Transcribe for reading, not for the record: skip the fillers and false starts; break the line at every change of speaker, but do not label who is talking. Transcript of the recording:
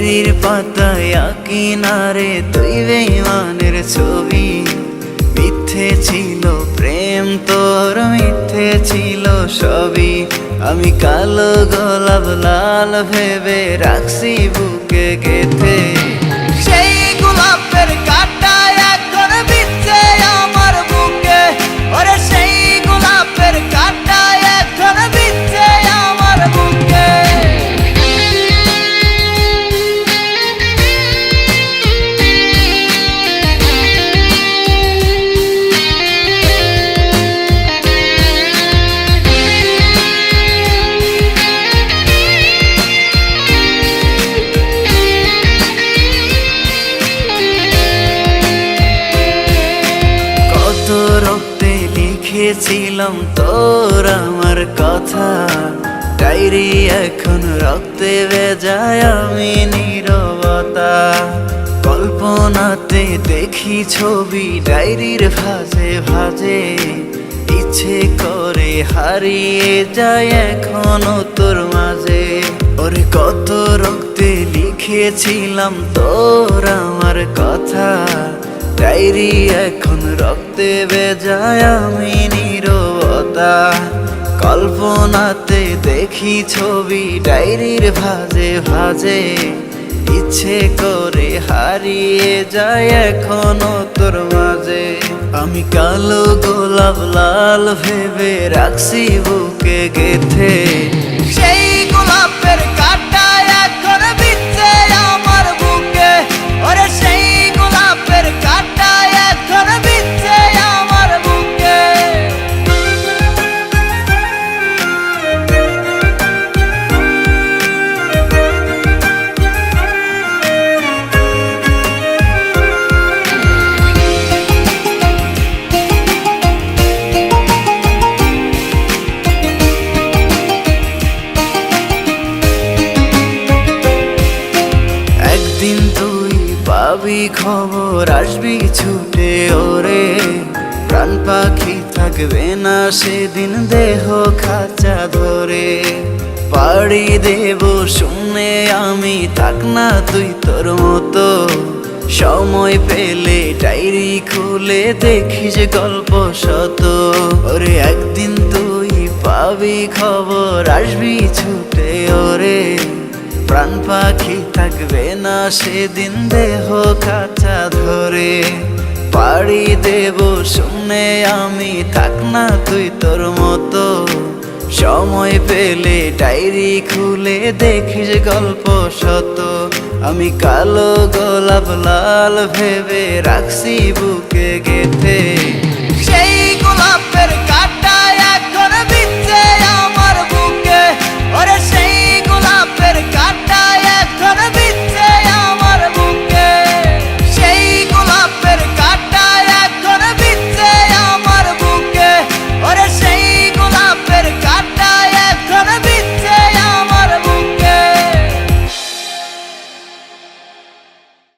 ডায়েরির পাতায় কিনারে তুই বেঈমানের ছবি। মিথ্যে ছিল প্রেম তোর, মিথ্যে ছিল সবই। আমি কালো গোলাপ লাল ভেবে রাখছি বুকে গেথে। সেই গোলাপের কাঁটা এখন বিচ্ছে আমার বুকে, ওরে সেই গোলাপের কাঁটা এখন বিচ্ছে আমার বুকে। রক্তে লিখেছিলাম তোর আমার কথা, ডায়েরি এখন রক্তে ভেজায় আমি নীরবতা। কল্পনাতে দেখি ছবি ডায়েরির ভাঁজে ভাঁজে, ইচ্ছে করে হারিয়ে যায় এখনো তোর মাঝে। ওরে কত রক্তে লিখেছিলাম তোর আমার কথা, ডায়েরি এখন রক্তে ভেজায় আমি নীরবতা। কল্পনাতে দেখি ছবি ডায়েরির ভাঁজে ভাঁজে, ইচ্ছে করে হারিয়ে যায় এখনো তোর মাঝে। আমি কালো গোলাপ লাল ভেবে রাখছি বুকে গেথে। সেই গোলাপের কাঁটা এখন বিচ্ছে আমার বুকে, ওরে সেই গোলাপের কাঁটা এখন বিচ্ছে আমার বুকে। একদিন তুই পাবি খবর, আসবি ছুটে ওরে। প্রাণ পাখি থাকবে না সেদিন দেহ খাঁচা ধরে। পাড়ি দেব শুনে আমি, থাক না তুই তোর মতো। সময় পেলে ডায়েরি খুলে দেখিস গল্প শত। ওরে একদিন তুই পাবি খবর, আসবি ছুটে ওরে। প্রাণ পাখি থাকবে না সেদিন দেহ খাঁচা ধরে। পাড়ি দেব শুনে আমি, থাক না তুই তোর মতো। সময় পেলে ডায়েরি খুলে দেখিস গল্প শত। আমি কালো গোলাপ লাল ভেবে রাখছি বুকে গেথে। সেই গোলাপের